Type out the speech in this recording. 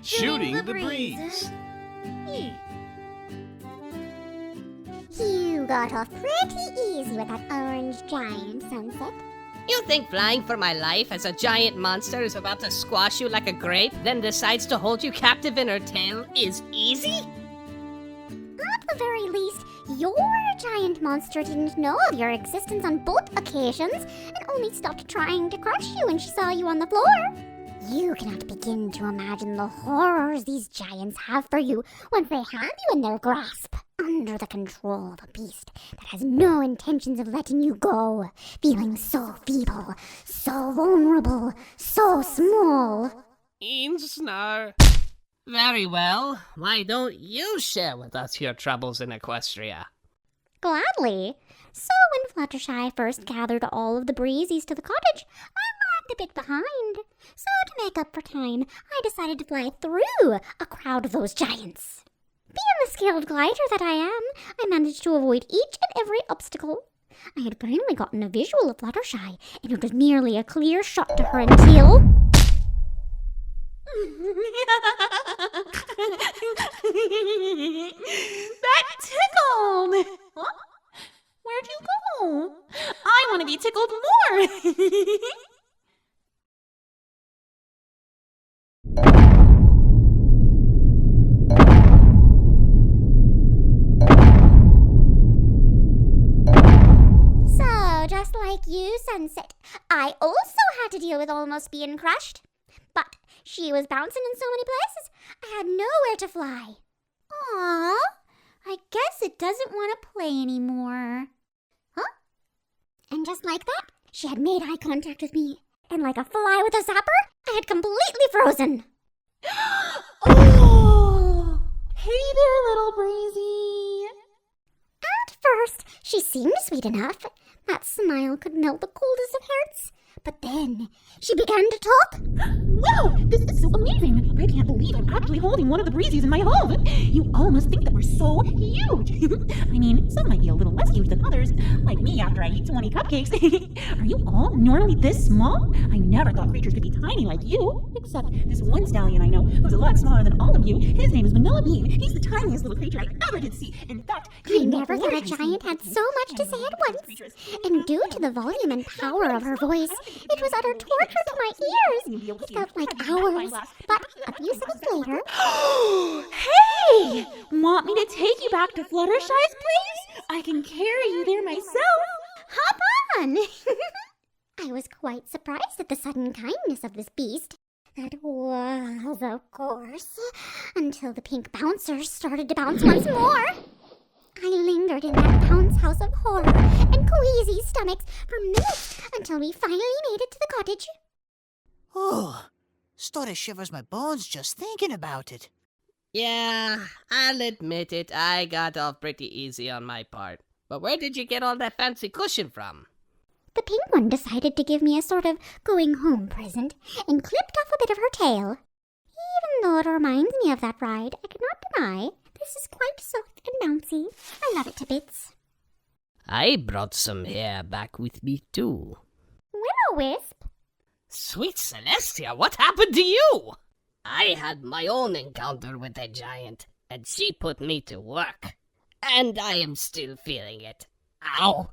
Shooting the breeze. You got off pretty easy with that orange giant, Sunset. You think flying for my life as a giant monster is about to squash you like a grape, then decides to hold you captive in her tail is easy? At the very least, your giant monster didn't know of your existence on both occasions and only stopped trying to crush you when she saw you on the floor. You cannot begin to imagine the horrors these giants have for you once they have you in their grasp, under the control of a beast that has no intentions of letting you go, feeling so feeble, so vulnerable, so small. Insnar. Very well. Why don't you share with us your troubles in Equestria? Gladly. So when Fluttershy first gathered all of the Breezies to the cottage, I lagged a bit behind. So to make up for time, I decided to fly through a crowd of those giants. Being the skilled glider that I am, I managed to avoid each and every obstacle. I had finally gotten a visual of Fluttershy, and it was merely a clear shot to her until... That tickled! Huh? Where'd you go? I want to be tickled more! So, just like you, Sunset, I also had to deal with almost being crushed. But she was bouncing in so many places, I had nowhere to fly. Aww, I guess it doesn't want to play anymore. Huh? And just like that, she had made eye contact with me. And like a fly with a zapper, I had completely frozen. Oh! Hey there, little Breezy! At first, she seemed sweet enough. That smile could melt the coldest of hearts. But then, she began to talk. Wow, this is so amazing! I can't believe I'm actually holding one of the Breezies in my home! You all must think that we're so huge! I mean, some might be a little less huge than others, like me after I eat 20 cupcakes. Are you all normally this small? I never thought creatures could be tiny like you, except this one stallion I know who's a lot smaller than all of you. His name is Vanilla Bean. He's the tiniest little creature I ever did see. In fact, I never thought a giant had so much to say at once. And due to the volume and power of her voice, it was utter torture to my ears. It felt like hours. But a few seconds later... Hey! Want me to take you back to Fluttershy's place? I can carry you there myself. Hop on! I was quite surprised at the sudden kindness of this beast. That was, of course, until the pink bouncers started to bounce once more. I lingered in that bounce house of horror and queasy stomachs for minutes until we finally made it to the cottage. Oh, sort of shivers my bones just thinking about it. Yeah, I'll admit it, I got off pretty easy on my part. But where did you get all that fancy cushion from? The pink one decided to give me a sort of going-home present and clipped off a bit of her tail. Even though it reminds me of that ride, I cannot deny this is quite soft and bouncy. I love it to bits. I brought some hair back with me too. Will-o-wisp? Sweet Celestia, what happened to you? I had my own encounter with a giant, and she put me to work. And I am still feeling it. Ow!